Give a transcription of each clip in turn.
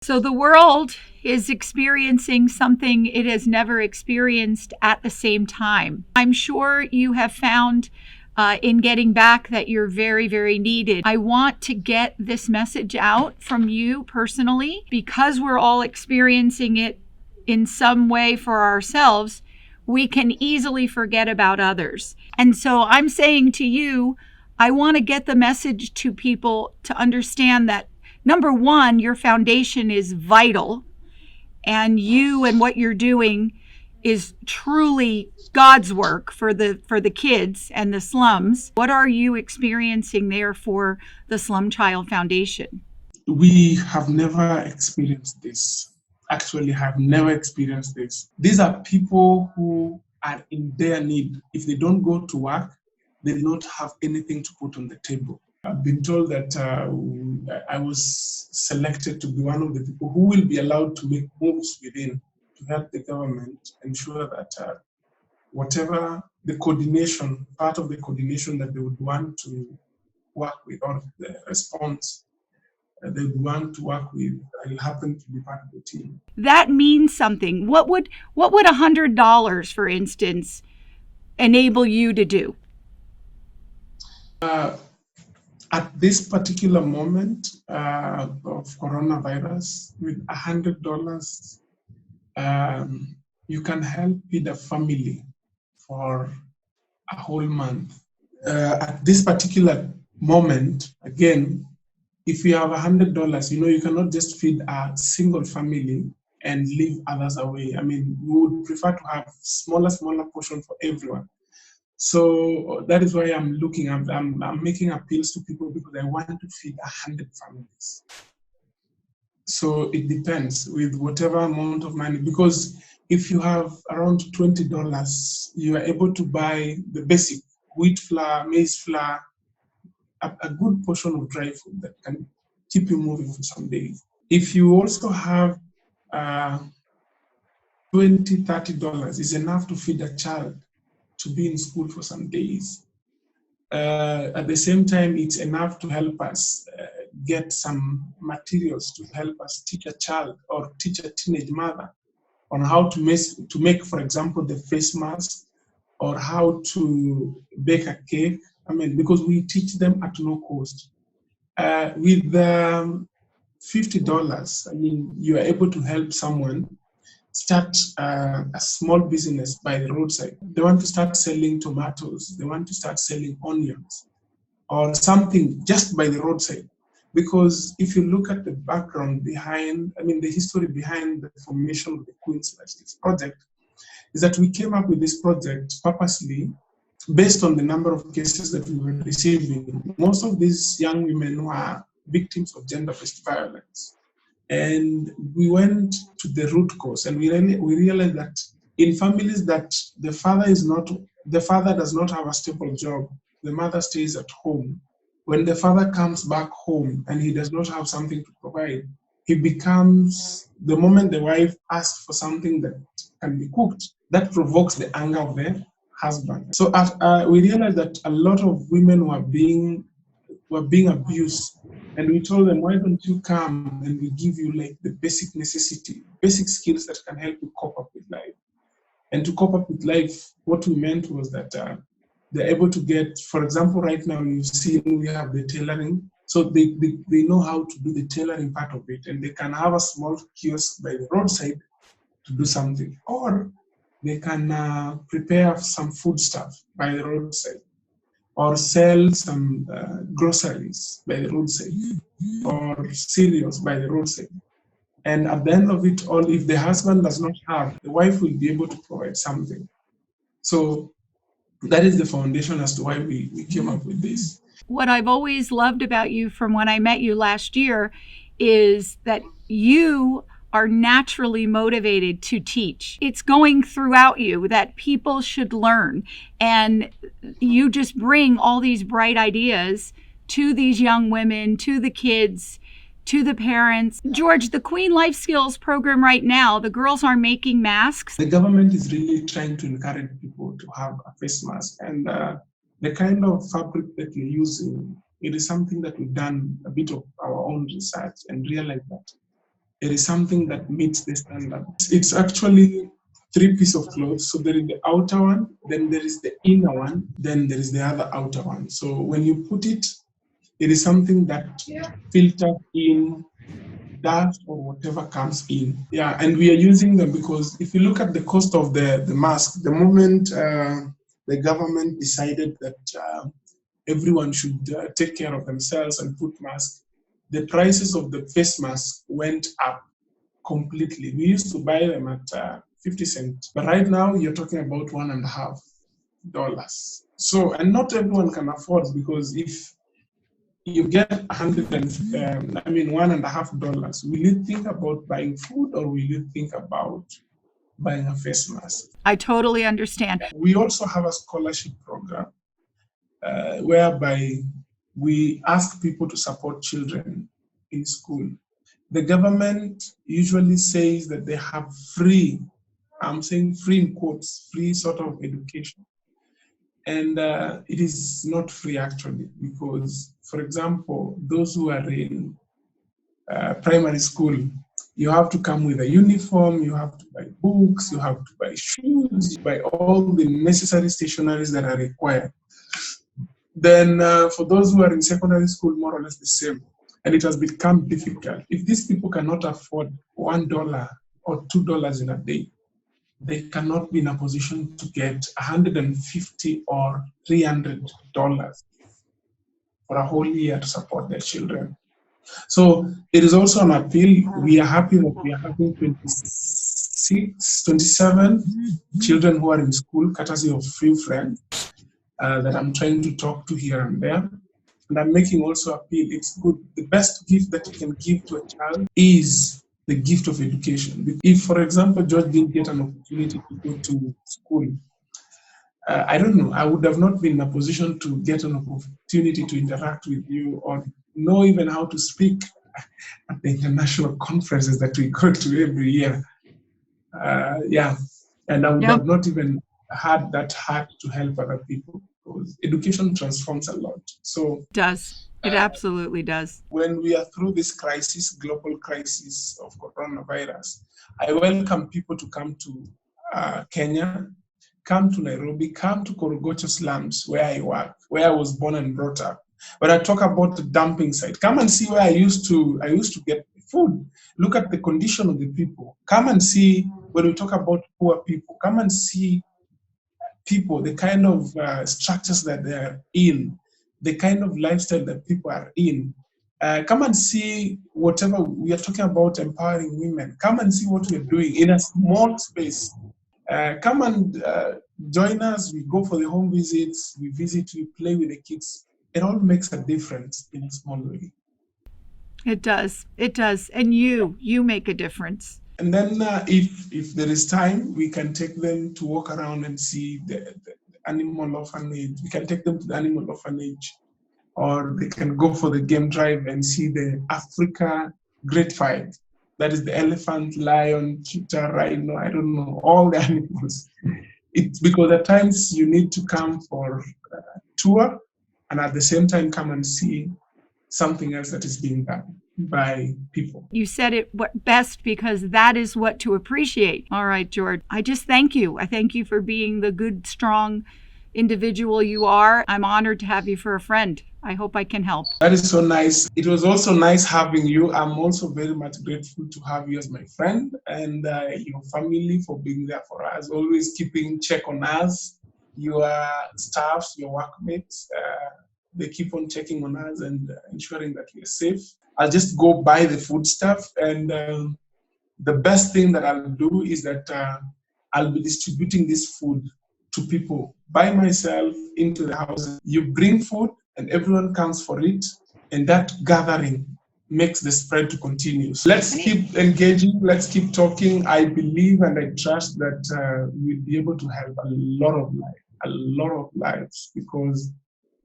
So the world is experiencing something it has never experienced at the same time. I'm sure you have found in getting back that you're very, very needed. I want to get this message out from you personally because we're all experiencing it in some way for ourselves. We can easily forget about others. And so I'm saying to you, I want to get the message to people to understand that number one, your foundation is vital, and you and what you're doing is truly God's work for the kids and the slums. What are you experiencing there for the Slum Child Foundation? We have never experienced this. Actually, have never experienced this. These are people who are in their need. If they don't go to work, they do not have anything to put on the table. I've been told that I was selected to be one of the people who will be allowed to make moves within to help the government ensure that whatever the coordination, part of the coordination that they would want to work with, or the response they would want to work with, I happen to be part of the team. That means something. What would $100, for instance, enable you to do? At this particular moment of coronavirus, with $100, you can help feed a family for a whole month. At this particular moment, again, if you have $100, you cannot just feed a single family and leave others away. I mean, we would prefer to have smaller portion for everyone. So that is why I'm making appeals to people because I want to feed 100 families. So it depends with whatever amount of money, because if you have around $20, you are able to buy the basic wheat flour, maize flour, a good portion of dry food that can keep you moving for some days. If you also have $20, $30 is enough to feed a child to be in school for some days. At the same time, it's enough to help us get some materials to help us teach a child or teach a teenage mother on how to make, for example, the face mask, or how to bake a cake. I mean, because we teach them at no cost. With $50, I mean, you are able to help someone start a small business by the roadside. They want to start selling tomatoes, they want to start selling onions, or something just by the roadside. Because if you look at the background behind, I mean, the history behind the formation of the Queen's Justice Project, is that we came up with this project purposely based on the number of cases that we were receiving. Most of these young women were victims of gender-based violence. And we went to the root cause, and we realized that in families that the father does not have a stable job, the mother stays at home. When the father comes back home and he does not have something to provide, he becomes, the moment the wife asks for something that can be cooked, that provokes the anger of the husband. So we realized that a lot of women were being abused, and we told them, why don't you come and we give you like the basic necessity, basic skills that can help you cope up with life. And to cope up with life, what we meant was that they're able to get, for example, right now you see we have the tailoring, so they know how to do the tailoring part of it, and they can have a small kiosk by the roadside to do something, or they can prepare some food stuff by the roadside, or sell some groceries by the roadside, or cereals by the roadside. And at the end of it all, if the husband does not have, the wife will be able to provide something. So that is the foundation as to why we came up with this. What I've always loved about you from when I met you last year is that you are naturally motivated to teach. It's going throughout you that people should learn. And you just bring all these bright ideas to these young women, to the kids, to the parents. George, the Queen Life Skills program right now, the girls are making masks. The government is really trying to encourage people to have a face mask. And the kind of fabric that you're using, it is something that we've done a bit of our own research and realized that it is something that meets the standard. It's actually three pieces of clothes. So there is the outer one, then there is the inner one, then there is the other outer one. So when you put it, it is something that filters in dust or whatever comes in. Yeah, and we are using them because if you look at the cost of the mask, the moment the government decided that everyone should take care of themselves and put masks, the prices of the face mask went up completely. We used to buy them at 50 cents, but right now you're talking about $1.50. So, and not everyone can afford, because if you get $1.50, will you think about buying food or will you think about buying a face mask? I totally understand. We also have a scholarship program whereby we ask people to support children in school. The government usually says that they have free, I'm saying free in quotes, free sort of education. And it is not free actually, because, for example, those who are in primary school, you have to come with a uniform, you have to buy books, you have to buy shoes, you buy all the necessary stationaries that are required. Then for those who are in secondary school, more or less the same. And it has become difficult. If these people cannot afford $1 or $2 in a day, they cannot be in a position to get $150 or $300 for a whole year to support their children. So it is also an appeal. We are happy that we are having 27 children who are in school, courtesy of few friends that I'm trying to talk to here and there. And I'm making also appeal. It's good. The best gift that you can give to a child is the gift of education. If, for example, George didn't get an opportunity to go to school, I don't know, I would have not been in a position to get an opportunity to interact with you or know even how to speak at the international conferences that we go to every year. And I would have not even had that heart to help other people, because education transforms a lot. So it does. It absolutely does. When we are through this crisis, global crisis of coronavirus, I welcome people to come to Kenya, come to Nairobi, come to Korogocho slums where I work, where I was born and brought up. When I talk about the dumping site, come and see where I used to get food. Look at the condition of the people. Come and see, when we talk about poor people, come and see people, the kind of structures that they are in, the kind of lifestyle that people are in. Come and see whatever we are talking about, empowering women. Come and see what we're doing in a small space. Come and join us. We go for the home visits. We visit, we play with the kids. It all makes a difference in a small way. It does. It does. And you make a difference. And then if there is time, we can take them to walk around and see the animal orphanage. We can take them to the animal orphanage, or they can go for the game drive and see the Africa Great Fight. That is the elephant, lion, cheetah, rhino, I don't know, all the animals. It's because at times you need to come for a tour and at the same time come and see something else that is being done by people. You said it best, because that is what to appreciate. All right, George, I just thank you. I thank you for being the good, strong individual you are. I'm honored to have you for a friend. I hope I can help. That is so nice. It was also nice having you. I'm also very much grateful to have you as my friend, and your family for being there for us, always keeping check on us, your staffs, your workmates. They keep on checking on us and ensuring that we are safe. I'll just go buy the food stuff, and the best thing that I'll do is that I'll be distributing this food to people by myself into the houses. You bring food and everyone comes for it, and that gathering makes the spread to continue. So let's keep engaging, let's keep talking. I believe and I trust that we'll be able to help a lot of lives, because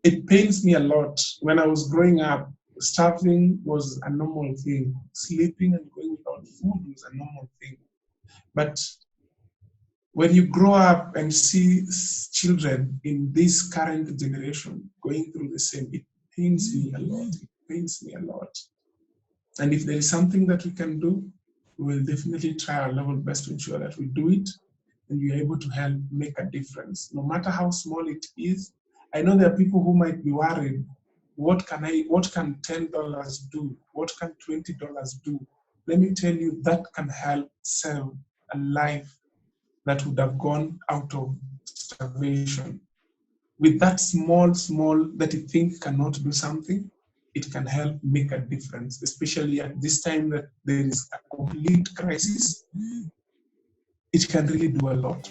it pains me a lot. When I was growing up, starving was a normal thing. Sleeping and going without food was a normal thing. But when you grow up and see children in this current generation going through the same, it pains me a lot. It pains me a lot. And if there is something that we can do, we will definitely try our level best to ensure that we do it and you're able to help make a difference, no matter how small it is. I know there are people who might be worried, what can $10 do? What can $20 do? Let me tell you, that can help save a life that would have gone out of starvation. With that small that you think cannot do something, it can help make a difference, especially at this time that there is a complete crisis. It can really do a lot.